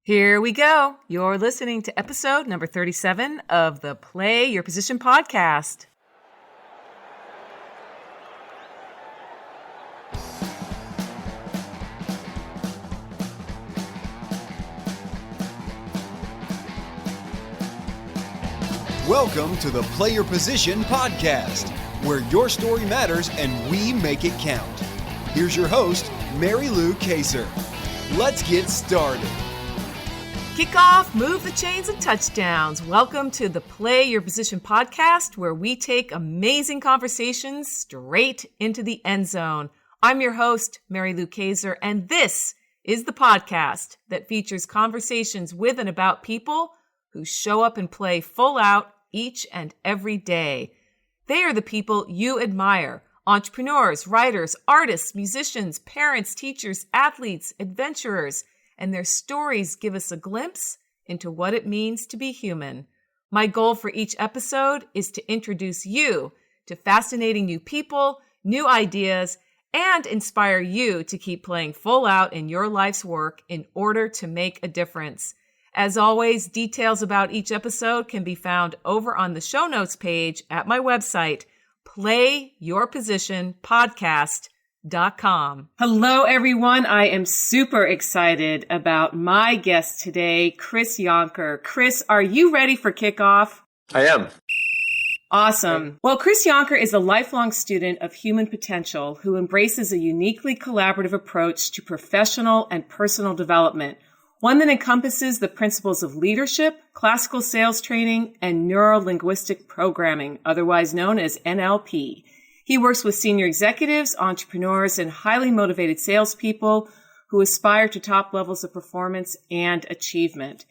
Here we go. You're listening to episode number 37 of the Play Your Position podcast. Welcome to the Play Your Position podcast, where your story matters and we make it count. Here's your host, Mary Lou Kaser. Let's get started. Kick off, move the chains, and touchdowns. Welcome to the Play Your Position podcast, where we take amazing conversations straight into the end zone. I'm your host, Mary Lou Kaser, and this is the podcast that features conversations with and about people who show up and play full out each and every day. They are the people you admire: entrepreneurs, writers, artists, musicians, parents, teachers, athletes, adventurers, and their stories give us a glimpse into what it means to be human. My goal for each episode is to introduce you to fascinating new people, new ideas, and inspire you to keep playing full out in your life's work in order to make a difference. As always, details about each episode can be found over on the show notes page at my website, playyourpositionpodcast.com. Hello, everyone. I am super excited about my guest today, Chris Yonker. Chris, are you ready for kickoff? I am. Awesome. Well, Chris Yonker is a lifelong student of human potential who embraces a uniquely collaborative approach to professional and personal development, one that encompasses the principles of leadership, classical sales training, and neuro-linguistic programming, otherwise known as NLP. He works with senior executives, entrepreneurs, and highly motivated salespeople who aspire to top levels of performance and achievement.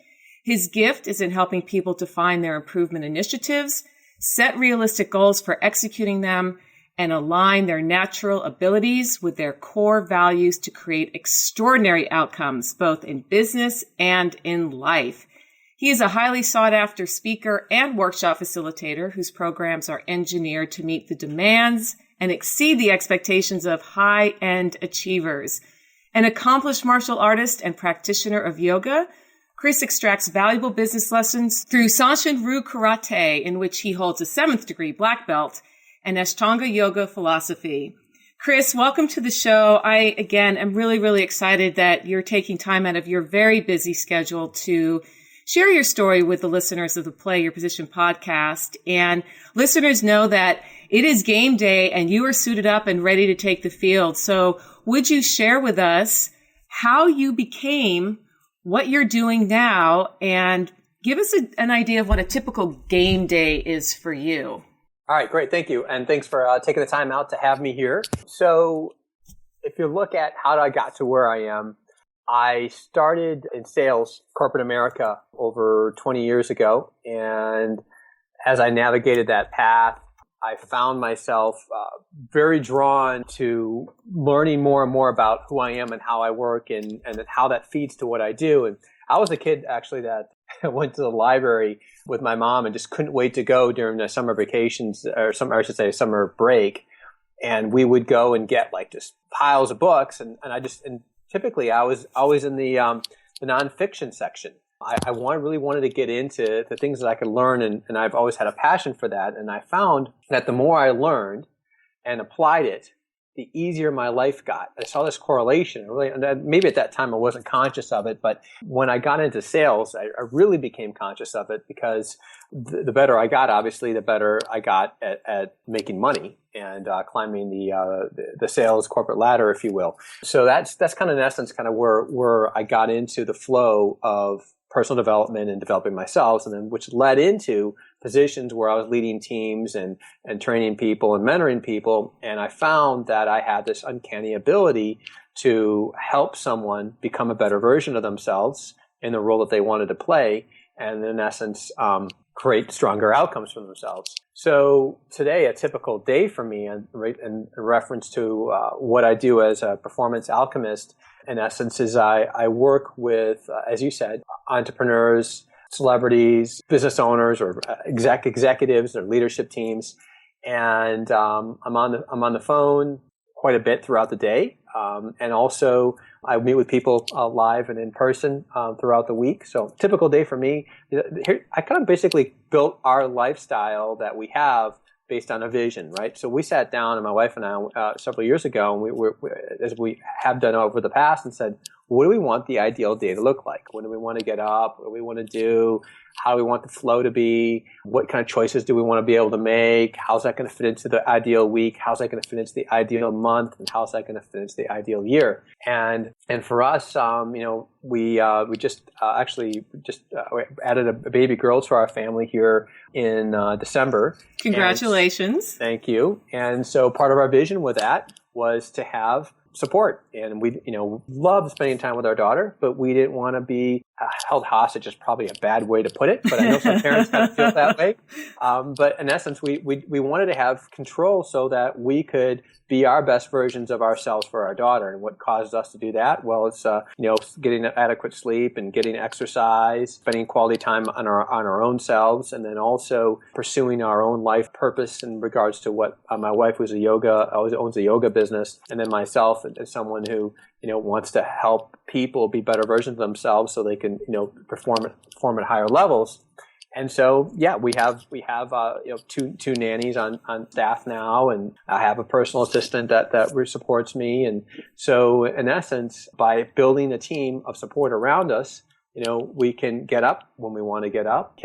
His gift is in helping people define their improvement initiatives, set realistic goals for executing them, and align their natural abilities with their core values to create extraordinary outcomes, both in business and in life. He is a highly sought-after speaker and workshop facilitator whose programs are engineered to meet the demands and exceed the expectations of high-end achievers. An accomplished martial artist and practitioner of yoga, Chris extracts valuable business lessons through Sanshin-Ryu Karate, in which he holds a 7th degree black belt, and Ashtanga yoga philosophy. Chris, welcome to the show. I, again, am really excited that you're taking time out of your very busy schedule to share your story with the listeners of the Play Your Position podcast. And listeners know that it is game day and you are suited up and ready to take the field. So would you share with us how you became what you're doing now and give us an idea of what a typical game day is for you? All right, great. Thank you. And thanks for taking the time out to have me here. So if you look at how I got to where I am, I started in sales, corporate America, over 20 years ago. And as I navigated that path, I found myself very drawn to learning more and more about who I am and how I work and how that feeds to what I do. And I was a kid, actually, that went to the library with my mom and just couldn't wait to go during the summer vacations, or summer break. And we would go and get like just piles of books. And typically, I was always in the nonfiction section. I really wanted to get into the things that I could learn, and I've always had a passion for that. And I found that the more I learned and applied it, the easier my life got. I saw this correlation. And maybe at that time I wasn't conscious of it, but when I got into sales, I really became conscious of it, because the better I got, obviously, the better I got at making money and climbing the sales corporate ladder, if you will. So that's kind of in essence kind of where I got into the flow of personal development and developing myself, and then which led into positions where I was leading teams and training people and mentoring people. And I found that I had this uncanny ability to help someone become a better version of themselves in the role that they wanted to play, and in essence, create stronger outcomes for themselves. So today, a typical day for me, in reference to what I do as a performance alchemist, in essence, is I work with, as you said, entrepreneurs, celebrities, business owners, or executives or leadership teams, and I'm on the phone quite a bit throughout the day. And also I meet with people live and in person throughout the week. So typical day for me, here, I kind of basically built our lifestyle that we have based on a vision, right? So we sat down, and my wife and I several years ago, and we as we have done over the past, and said, what do we want the ideal day to look like? When do we want to get up? What do we want to do? How do we want the flow to be? What kind of choices do we want to be able to make? How's that going to fit into the ideal week? How's that going to fit into the ideal month? And how's that going to fit into the ideal year? And for us, we just added a baby girl to our family here in December. Congratulations. Thank you. And so part of our vision with that was to have support. And we, loved spending time with our daughter, but we didn't want to be held hostage is probably a bad way to put it, but I know some parents kind of feel that way. But in essence, we wanted to have control so that we could be our best versions of ourselves for our daughter. And what caused us to do that? Well, it's, getting adequate sleep and getting exercise, spending quality time on our own selves, and then also pursuing our own life purpose in regards to what my wife owns a yoga business, and then myself as someone who wants to help people be better versions of themselves so they can, perform at higher levels. And so, we have two nannies on staff now, and I have a personal assistant that supports me. And so, in essence, by building a team of support around us, we can get up when we want to get up.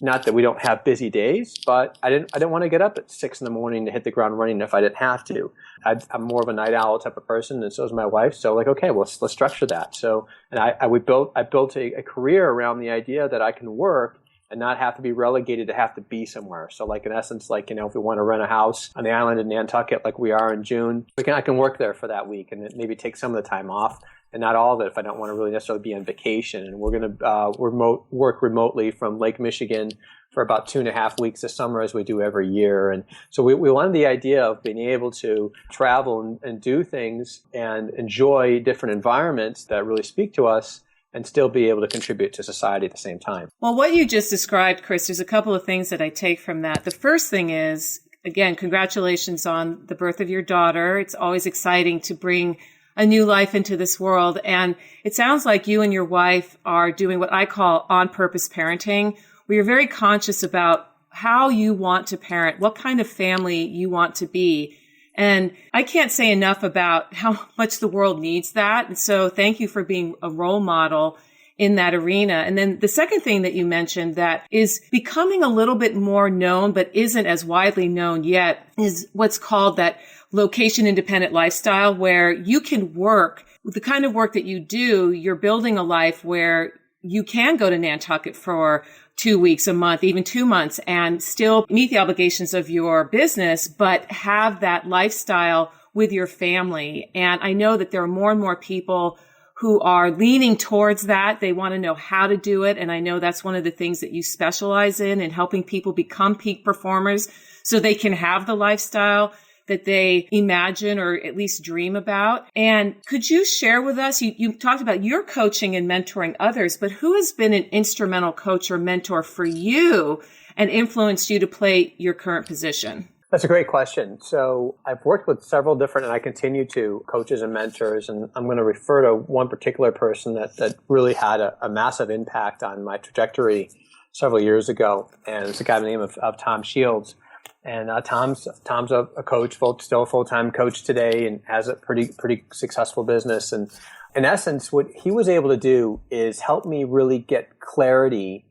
Not that we don't have busy days, but I didn't want to get up at 6 a.m. to hit the ground running if I didn't have to. I'm more of a night owl type of person, and so is my wife. So okay, well, let's structure that. So, and I built a career around the idea that I can work and not have to be relegated to have to be somewhere. So in essence, if we want to rent a house on the island in Nantucket like we are in June, I can work there for that week and maybe take some of the time off and not all of it if I don't want to really necessarily be on vacation. And we're going to work remotely from Lake Michigan for about 2.5 weeks this summer, as we do every year. And so we wanted the idea of being able to travel and do things and enjoy different environments that really speak to us and still be able to contribute to society at the same time. Well, what you just described, Chris, there's a couple of things that I take from that. The first thing is, again, congratulations on the birth of your daughter. It's always exciting to bring a new life into this world. And it sounds like you and your wife are doing what I call on-purpose parenting, where you're very conscious about how you want to parent, what kind of family you want to be. And I can't say enough about how much the world needs that. And so thank you for being a role model in that arena. And then the second thing that you mentioned that is becoming a little bit more known, but isn't as widely known yet, is what's called that location independent lifestyle, where you can work with the kind of work that you do. You're building a life where you can go to Nantucket for 2 weeks, a month, even 2 months, and still meet the obligations of your business, but have that lifestyle with your family. And I know that there are more and more people who are leaning towards that. They want to know how to do it. And I know that's one of the things that you specialize in helping people become peak performers so they can have the lifestyle that they imagine or at least dream about. And could you share with us, you talked about your coaching and mentoring others, but who has been an instrumental coach or mentor for you and influenced you to play your current position? That's a great question. So I've worked with several different, and I continue to, coaches and mentors, and I'm going to refer to one particular person that really had a massive impact on my trajectory several years ago, and it's a guy by the name of Tom Shields. And Tom's a coach, still a full-time coach today, and has a pretty successful business. And in essence, what he was able to do is help me really get clarity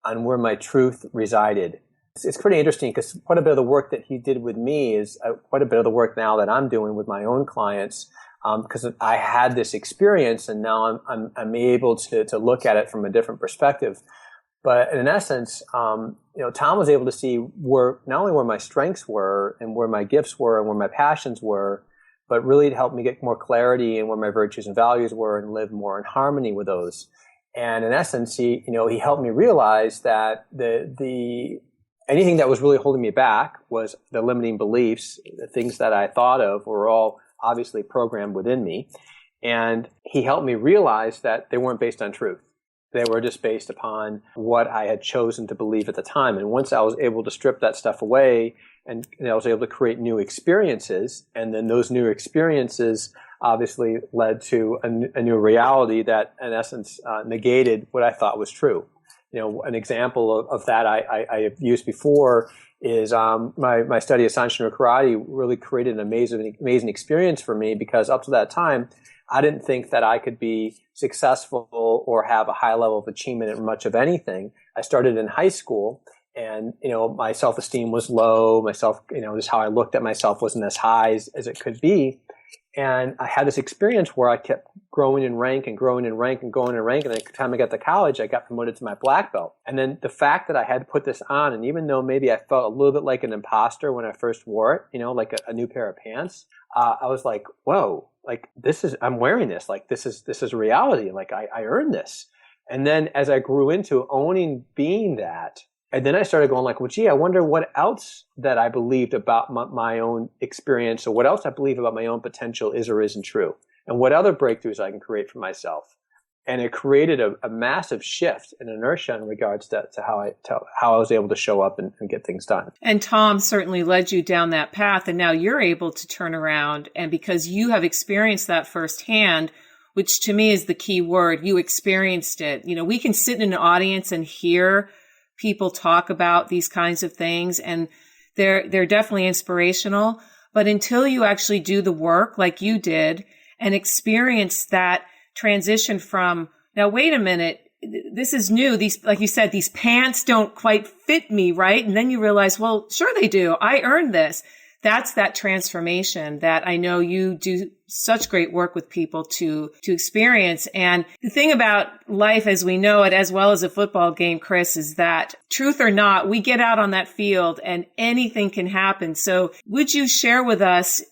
on where my truth resided. It's pretty interesting because quite a bit of the work that he did with me is quite a bit of the work now that I'm doing with my own clients, because I had this experience and now I'm able to look at it from a different perspective. But in essence, Tom was able to see not only where my strengths were and where my gifts were and where my passions were, but really to help me get more clarity in where my virtues and values were and live more in harmony with those. And in essence, he helped me realize that the anything that was really holding me back was the limiting beliefs, the things that I thought of were all obviously programmed within me. And he helped me realize that they weren't based on truth. They were just based upon what I had chosen to believe at the time. And once I was able to strip that stuff away and I was able to create new experiences. And then those new experiences obviously led to a new reality that, in essence, negated what I thought was true. An example of that I have used before is my study of Sanshin karate really created an amazing experience for me, because up to that time, I didn't think that I could be successful or have a high level of achievement in much of anything. I started in high school, and my self-esteem was low. Just how I looked at myself wasn't as high as it could be. And I had this experience where I kept growing in rank and growing in rank and going in rank. And by the time I got to college, I got promoted to my black belt. And then the fact that I had to put this on, and even though maybe I felt a little bit like an imposter when I first wore it, like a new pair of pants, I was like, whoa, like I'm wearing this. Like this is reality. Like I earned this. And then as I grew into owning being that, and then I started going like, well, gee, I wonder what else that I believed about my own experience, or what else I believe about my own potential is or isn't true, and what other breakthroughs I can create for myself. And it created a massive shift in inertia in regards to how I was able to show up and get things done. And Tom certainly led you down that path, and now you're able to turn around, and because you have experienced that firsthand, which to me is the key word, you experienced it. We can sit in an audience and hear people talk about these kinds of things, and they're definitely inspirational. But until you actually do the work like you did and experience that transition from, now wait a minute, this is new. These, like you said, these pants don't quite fit me, right? And then you realize, well, sure they do. I earned this. That's that transformation that I know you do such great work with people to experience. And the thing about life as we know it, as well as a football game, Chris, is that truth or not, we get out on that field and anything can happen. So would you share with us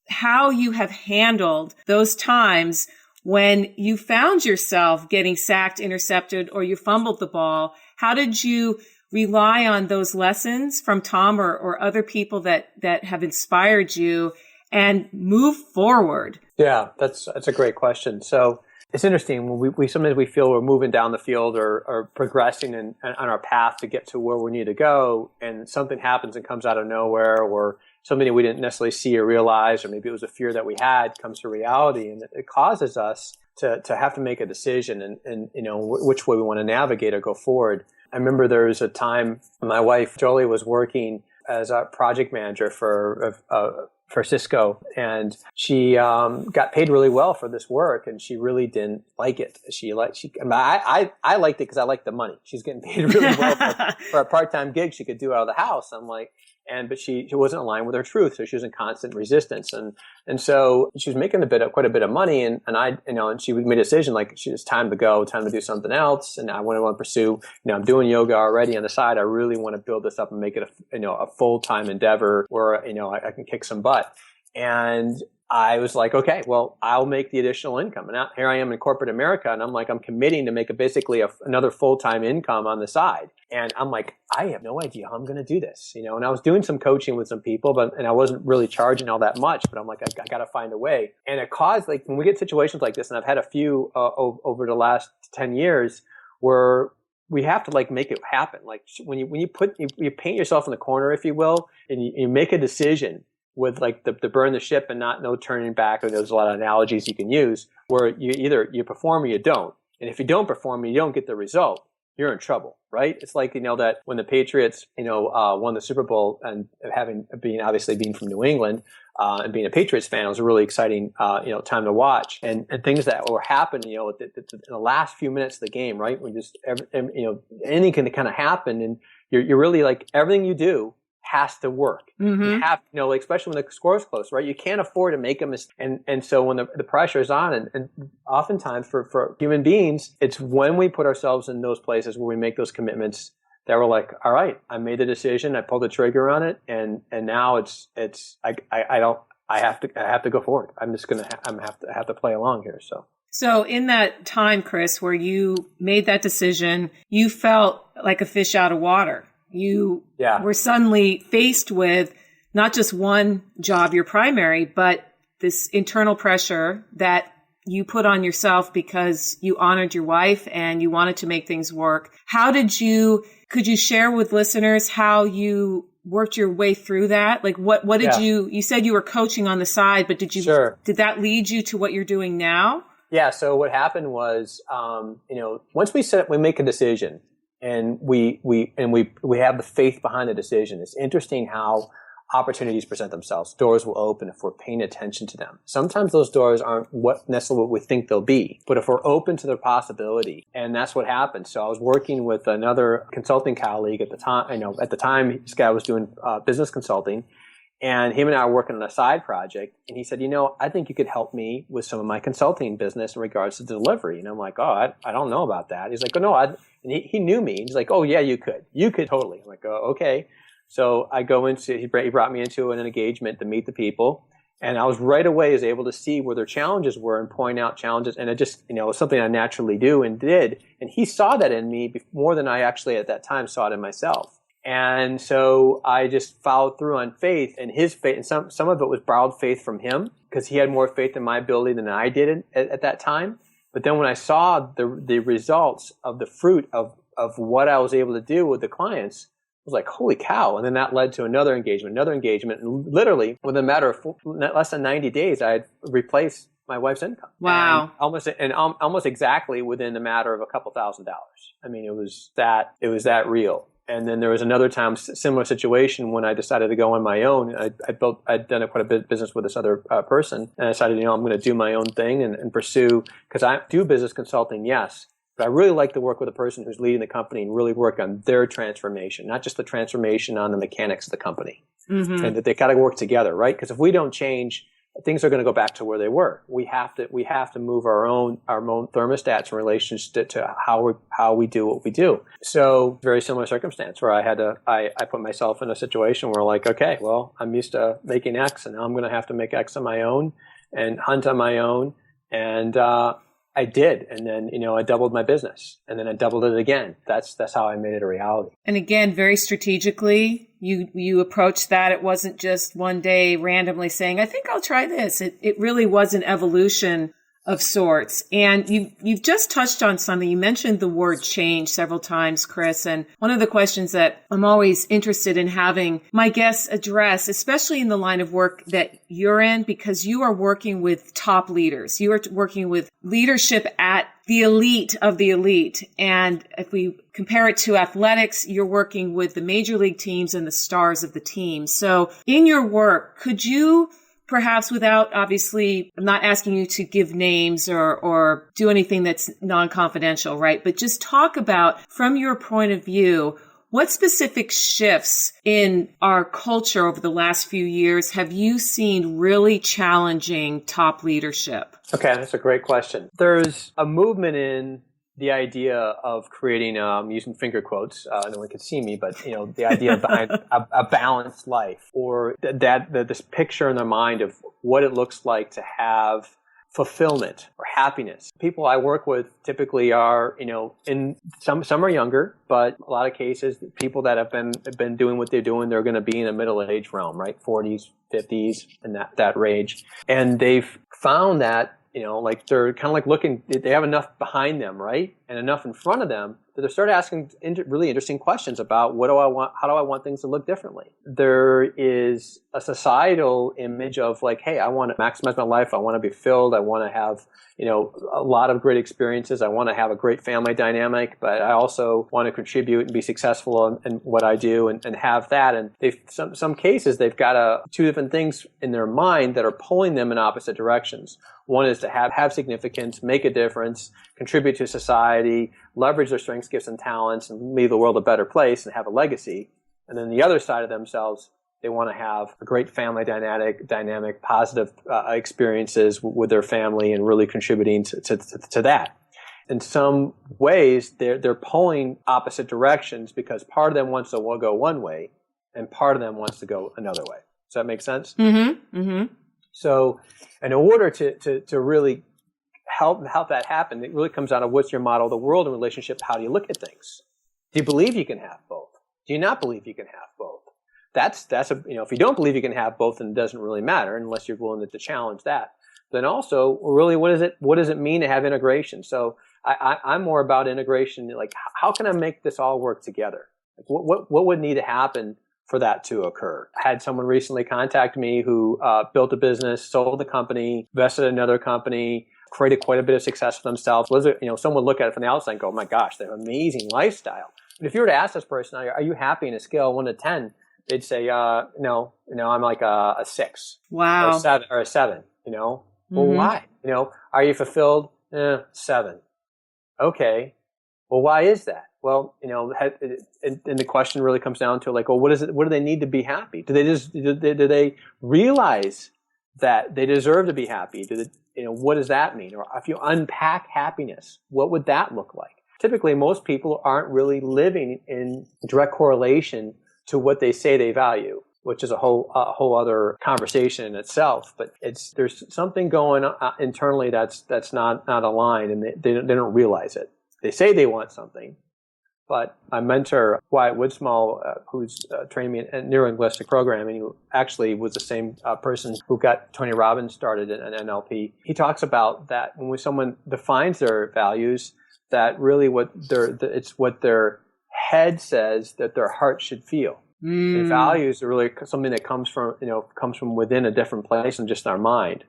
how you have handled those times when you found yourself getting sacked, intercepted, or you fumbled the ball? How did you rely on those lessons from Tom or other people that have inspired you and move forward? Yeah, that's a great question. So it's interesting. We sometimes we feel we're moving down the field or progressing on our path to get to where we need to go, and something happens and comes out of nowhere, or something that we didn't necessarily see or realize, or maybe it was a fear that we had comes to reality, and it causes us to have to make a decision and which way we want to navigate or go forward. I remember there was a time my wife, Jolie, was working as a project manager for Cisco, and she got paid really well for this work, and she really didn't like it. I liked it because I liked the money. She's getting paid really well for a part-time gig she could do out of the house. I'm like, but she wasn't aligned with her truth, so she was in constant resistance, and so she was making quite a bit of money, and she made a decision like it's time to go, time to do something else, and I want to pursue. I'm doing yoga already on the side. I really want to build this up and make it a full-time endeavor where I can kick some butt. And I was like, okay, well, I'll make the additional income. And now, here I am in corporate America, and I'm committing to make basically another full-time income on the side. And I'm like, I have no idea how I'm going to do this, And I was doing some coaching with some people, and I wasn't really charging all that much. But I'm like, I got to find a way. And it caused, like, when we get situations like this, and I've had a few over the last 10 years where we have to make it happen. Like when you paint yourself in the corner, if you will, and you make a decision with the burn the ship and no turning back, or there's a lot of analogies you can use where you perform or you don't. And if you don't perform and you don't get the result, you're in trouble, right? It's like, that when the Patriots, won the Super Bowl, and being from New England, and being a Patriots fan, it was a really exciting, time to watch, and things that were happening, in the last few minutes of the game, right? When anything can kind of happen, and you're really everything you do has to work. Mm-hmm. You have, especially when the score's close, right? You can't afford to make a mistake. And so when the pressure is on, and oftentimes for human beings, it's when we put ourselves in those places where we make those commitments that we're like, all right, I made the decision, I pulled the trigger on it, and now I have to go forward. I'm just have to play along here. So in that time, Chris, where you made that decision, you felt like a fish out of water. You were suddenly faced with not just one job, your primary, but this internal pressure that you put on yourself because you honored your wife and you wanted to make things work. Could you share with listeners how you worked your way through that? Like what did you said you were coaching on the side, but did that lead you to what you're doing now? Yeah. So what happened was, once we make a decision and we have the faith behind the decision, it's interesting how opportunities present themselves. Doors will open if we're paying attention to them. Sometimes those doors aren't necessarily what we think they'll be, but if we're open to the possibility, and that's what happened. So I was working with another consulting colleague at the time. At the time, this guy was doing business consulting, and him and I were working on a side project, and he said, I think you could help me with some of my consulting business in regards to delivery. And I'm like, I don't know about that. He's like, oh, no, and he knew me. He's like, oh, yeah, you could. You could totally. I'm like, oh, okay. So I he brought me into an engagement to meet the people. And I was right away able to see where their challenges were and point out challenges. And it just, was something I naturally do and did. And he saw that in me more than I actually at that time saw it in myself. And so I just followed through on faith, and his faith, and some of it was borrowed faith from him because he had more faith in my ability than I did at that time. But then when I saw the results of the fruit of what I was able to do with the clients, I was like, holy cow. And then that led to another engagement. And literally within a matter of less than 90 days, I had replaced my wife's income. Wow. And almost exactly within a matter of a couple $1,000s. I mean, it was that real. And then there was another time, similar situation, when I decided to go on my own. I'd done quite a bit of business with this other person, and I decided, I'm going to do my own thing and pursue, because I do business consulting, yes, but I really like to work with a person who's leading the company and really work on their transformation, not just the transformation on the mechanics of the company. Mm-hmm. And that they got to work together, right? Because if we don't change, things are going to go back to where they were. We have to move our own thermostats in relation to how we do what we do. So very similar circumstance where I put myself in a situation where, like, okay, well, I'm used to making X, and now I'm going to have to make X on my own and hunt on my own. And I did. And then, I doubled my business, and then I doubled it again. That's how I made it a reality. And again, very strategically, you approached that. It wasn't just one day randomly saying, I think I'll try this. It really was an evolution of sorts. And you've just touched on something. You mentioned the word change several times, Chris. And one of the questions that I'm always interested in having my guests address, especially in the line of work that you're in, because you are working with top leaders. You are working with leadership at the elite of the elite. And if we compare it to athletics, you're working with the major league teams and the stars of the team. So in your work, could you perhaps, without, obviously, I'm not asking you to give names or do anything that's non-confidential, right? But just talk about, from your point of view, what specific shifts in our culture over the last few years have you seen really challenging top leadership? Okay, that's a great question. There's a movement in the idea of creating, using finger quotes, no one can see me, but the idea behind a balanced life, or this picture in their mind of what it looks like to have fulfillment or happiness. People I work with typically are, in some are younger, but a lot of cases, people that have been doing what they're doing, they're going to be in a middle-age realm, right? 40s, 50s, and that range, and they've found that. Like they're kind of like looking, they have enough behind them, right? And enough in front of them that they start asking really interesting questions about what do I want, how do I want things to look differently? There is a societal image of like, hey, I want to maximize my life. I want to be filled. I want to have, a lot of great experiences. I want to have a great family dynamic, but I also want to contribute and be successful in what I do and have that. And some cases, they've got two different things in their mind that are pulling them in opposite directions. One is to have significance, make a difference, contribute to society, leverage their strengths, gifts, and talents, and leave the world a better place and have a legacy. And then the other side of themselves, they want to have a great family dynamic, positive experiences with their family and really contributing to that. In some ways, they're pulling opposite directions because part of them wants to go one way and part of them wants to go another way. Does that make sense? Mm-hmm. Mm-hmm. So in order to really help that happen, it really comes down to what's your model of the world in relationship. How do you look at things? Do you believe you can have both? Do you not believe you can have both? That's if you don't believe you can have both, then it doesn't really matter unless you're willing to challenge that. then also really what does it mean to have integration? So I'm more about integration. Like, how can I make this all work together? Like, what would need to happen for that to occur? I had someone recently contact me who built a business, sold the company, invested in another company, created quite a bit of success for themselves. Someone look at it from the outside and go, oh my gosh, they have an amazing lifestyle. But if you were to ask this person, are you happy in a scale of 1 to 10? They'd say, no, I'm like a 6. Wow. Or a 7, Well, Mm-hmm. why? Are you fulfilled? 7. Okay. Well, why is that? Well, and the question really comes down to like, well, what do they need to be happy? Do they realize that they deserve to be happy? What does that mean? Or if you unpack happiness, what would that look like? Typically, most people aren't really living in direct correlation to what they say they value, which is a whole other conversation in itself. But there's something going on internally that's not aligned, and they don't realize it. They say they want something, but my mentor, Wyatt Woodsmall, who's trained me in neuro-linguistic programming, who actually was the same person who got Tony Robbins started in NLP, he talks about that when someone defines their values, that really it's what their head says that their heart should feel. And values are really something that comes from within a different place than just our mind.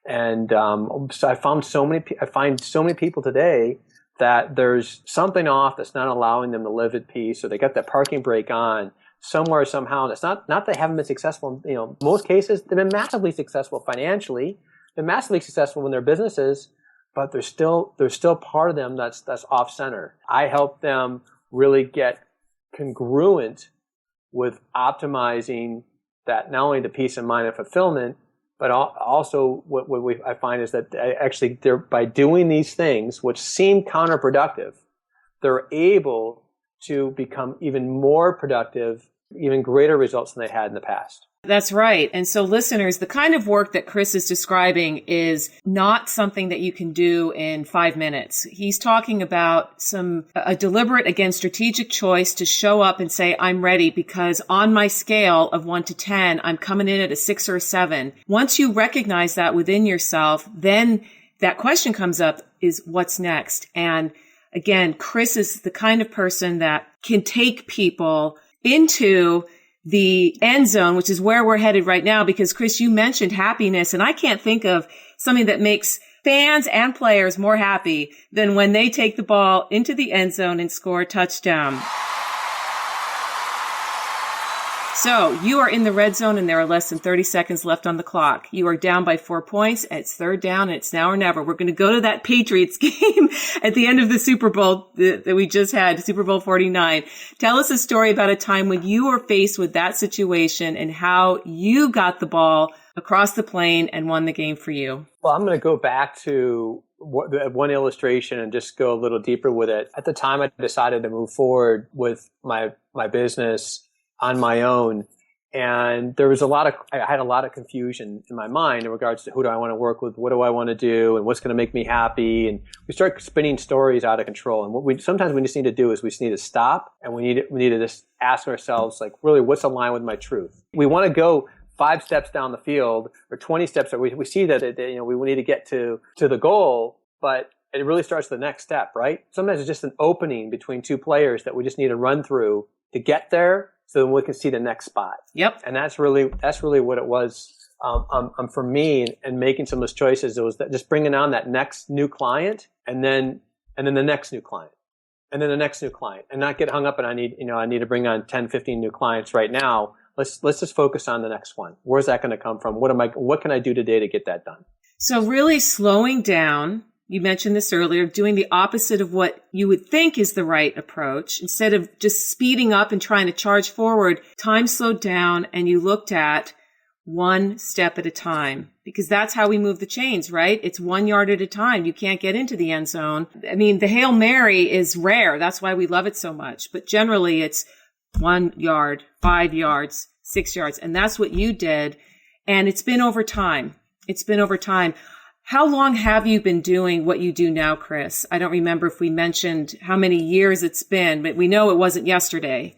And so I find so many people today that there's something off that's not allowing them to live at peace, or they got that parking brake on somewhere somehow. And it's not they haven't been successful. Most cases they've been massively successful financially. They're massively successful in their businesses, but there's still part of them that's off center. I help them really get congruent with optimizing that, not only the peace of mind and fulfillment, but also I find is that actually they're, by doing these things, which seem counterproductive, they're able to become even more productive, even greater results than they had in the past. That's right. And so listeners, the kind of work that Chris is describing is not something that you can do in 5 minutes. He's talking about a deliberate, again, strategic choice to show up and say, I'm ready, because on my scale of 1 to 10, I'm coming in at a 6 or a 7. Once you recognize that within yourself, then that question comes up is what's next? And again, Chris is the kind of person that can take people into the end zone, which is where we're headed right now, because Chris, you mentioned happiness, and I can't think of something that makes fans and players more happy than when they take the ball into the end zone and score a touchdown. So you are in the red zone and there are less than 30 seconds left on the clock. You are down by 4 points. It's 3rd down and it's now or never. We're going to go to that Patriots game at the end of the Super Bowl that we just had, Super Bowl 49. Tell us a story about a time when you were faced with that situation and how you got the ball across the plane and won the game for you. Well, I'm going to go back to one illustration and just go a little deeper with it. At the time, I decided to move forward with my business on my own. And there was I had a lot of confusion in my mind in regards to who do I want to work with, what do I want to do, and what's going to make me happy. And we start spinning stories out of control. And what sometimes we just need to do is we just need to stop, and we need to just ask ourselves, like, really, what's aligned with my truth? We want to go 5 steps down the field or 20 steps, that we see that we need to get to the goal, but it really starts the next step, right? Sometimes it's just an opening between 2 players that we just need to run through to get there, so then we can see the next spot. Yep. And that's really what it was for me, and making some of those choices. It was that just bringing on that next new client, and then the next new client, and then the next new client, and not get hung up. And I need to bring on 10, 15 new clients right now. Let's just focus on the next one. Where's that going to come from? What can I do today to get that done? So really slowing down. You mentioned this earlier, doing the opposite of what you would think is the right approach. Instead of just speeding up and trying to charge forward, time slowed down and you looked at 1 step at a time, because that's how we move the chains, right? It's 1 yard at a time. You can't get into the end zone. I mean, the Hail Mary is rare. That's why we love it so much. But generally it's 1 yard, 5 yards, 6 yards. And that's what you did. And it's been over time. How long have you been doing what you do now, Chris? I don't remember if we mentioned how many years it's been, but we know it wasn't yesterday.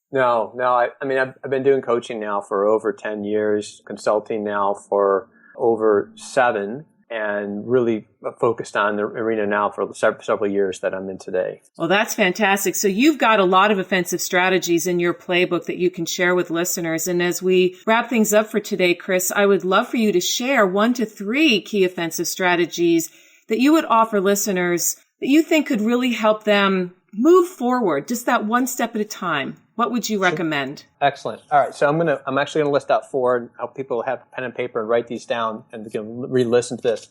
No. I mean, I've been doing coaching now for over 10 years, consulting now for over 7. and really focused on the arena now for several years that I'm in today. Well, that's fantastic. So you've got a lot of offensive strategies in your playbook that you can share with listeners. And as we wrap things up for today, Chris, I would love for you to share 1 to 3 key offensive strategies that you would offer listeners that you think could really help them move forward, just that one step at a time. What would you recommend? Excellent. All right. So I'm actually going to list out 4 and help people have pen and paper and write these down and re-listen to this.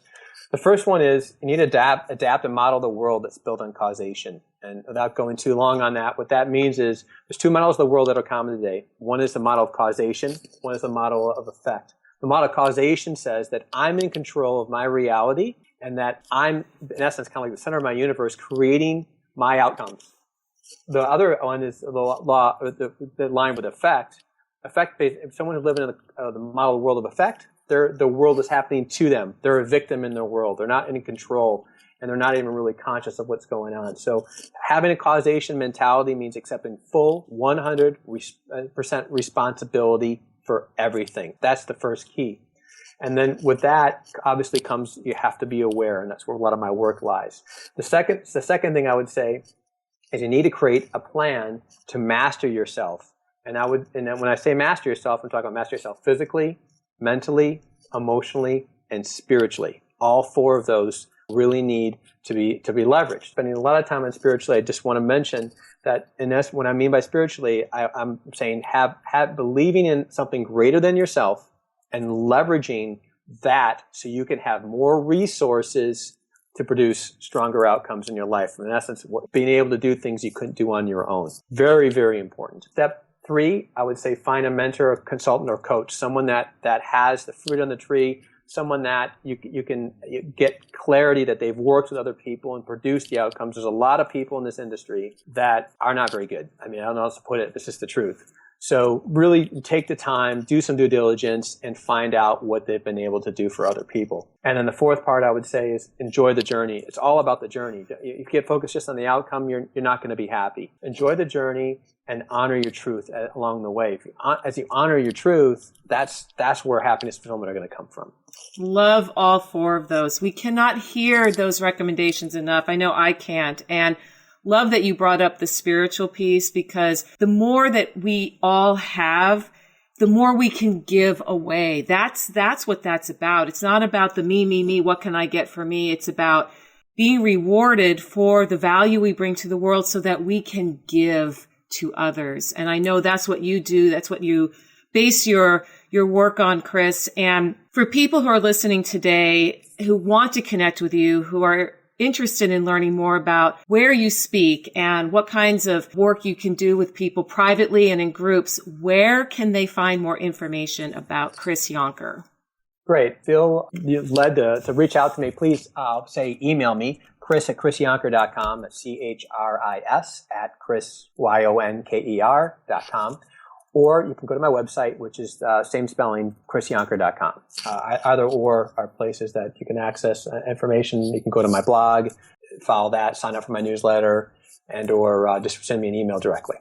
The first one is you need to adapt and model the world that's built on causation. And without going too long on that, what that means is there's 2 models of the world that are common today. One is the model of causation. One is the model of effect. The model of causation says that I'm in control of my reality and that I'm, in essence, kind of like the center of my universe, creating my outcomes. The other one is the line with effect. Effect-based, if someone who's living in the model world of effect, the world is happening to them. They're a victim in their world. They're not in control, and they're not even really conscious of what's going on. So having a causation mentality means accepting full 100% responsibility for everything. That's the first key. And then with that, obviously comes you have to be aware, and that's where a lot of my work lies. The second thing I would say is you need to create a plan to master yourself. And when I say master yourself, I'm talking about master yourself physically, mentally, emotionally, and spiritually. All 4 of those really need to be leveraged. Spending a lot of time on spiritually, I just want to mention that what I mean by spiritually, I'm saying have believing in something greater than yourself and leveraging that so you can have more resources to produce stronger outcomes in your life. In essence, being able to do things you couldn't do on your own. Very, very important. Step 3, I would say find a mentor, a consultant, or coach, someone that has the fruit on the tree, someone that you can get clarity that they've worked with other people and produced the outcomes. There's a lot of people in this industry that are not very good. I mean, I don't know how else to put it. It's just the truth. So really take the time, do some due diligence, and find out what they've been able to do for other people. And then the 4th part I would say is enjoy the journey. It's all about the journey. If you get focused just on the outcome, you're not going to be happy. Enjoy the journey and honor your truth along the way. As you honor your truth, that's where happiness and fulfillment are going to come from. Love all 4 of those. We cannot hear those recommendations enough. I know I can't. And love that you brought up the spiritual piece, because the more that we all have, the more we can give away. That's what that's about. It's not about the me, what can I get for me? It's about being rewarded for the value we bring to the world so that we can give to others. And I know that's what you do. That's what you base your work on, Chris. And for people who are listening today who want to connect with you, who are interested in learning more about where you speak and what kinds of work you can do with people privately and in groups, where can they find more information about Chris Yonker? Great. Feel led to reach out to me. Please email me, chris@chrisyonker.com. That's CHRIS at ChrisYonker.com. Or you can go to my website, which is same spelling, chrisyonker.com. Either or are places that you can access information. You can go to my blog, follow that, sign up for my newsletter, and or just send me an email directly.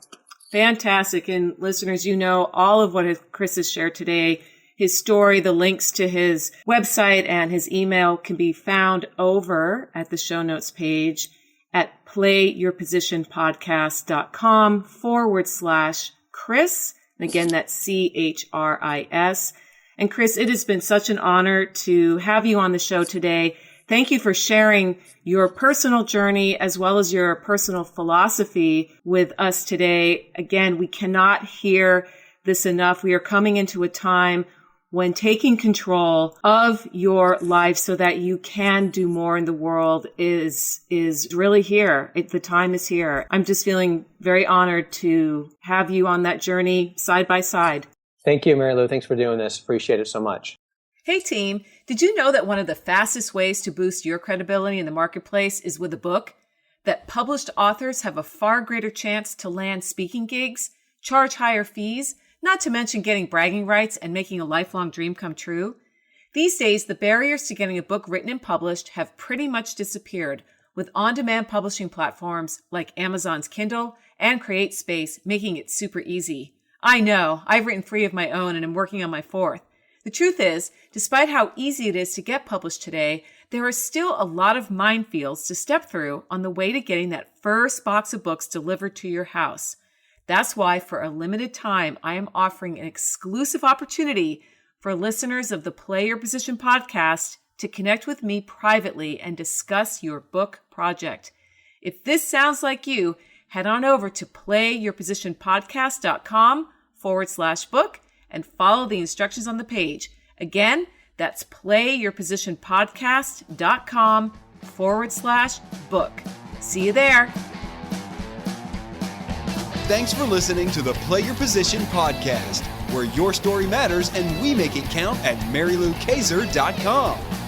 Fantastic. And listeners, you know, all of what Chris has shared today, his story, the links to his website and his email can be found over at the show notes page at playyourpositionpodcast.com/Chris. And again, that's CHRIS. And Chris, it has been such an honor to have you on the show today. Thank you for sharing your personal journey as well as your personal philosophy with us today. Again, we cannot hear this enough. We are coming into a time when taking control of your life so that you can do more in the world is really here. The time is here. I'm just feeling very honored to have you on that journey side by side. Thank you, Mary Lou. Thanks for doing this. Appreciate it so much. Hey team, did you know that one of the fastest ways to boost your credibility in the marketplace is with a book? That published authors have a far greater chance to land speaking gigs, charge higher fees, not to mention getting bragging rights and making a lifelong dream come true? These days, the barriers to getting a book written and published have pretty much disappeared, with on-demand publishing platforms like Amazon's Kindle and CreateSpace making it super easy. I know, I've written 3 of my own and I'm working on my 4th. The truth is, despite how easy it is to get published today, there are still a lot of minefields to step through on the way to getting that first box of books delivered to your house. That's why, for a limited time, I am offering an exclusive opportunity for listeners of the Play Your Position podcast to connect with me privately and discuss your book project. If this sounds like you, head on over to playyourpositionpodcast.com/book and follow the instructions on the page. Again, that's playyourpositionpodcast.com/book. See you there. Thanks for listening to the Play Your Position podcast, where your story matters and we make it count at MaryLouKaiser.com.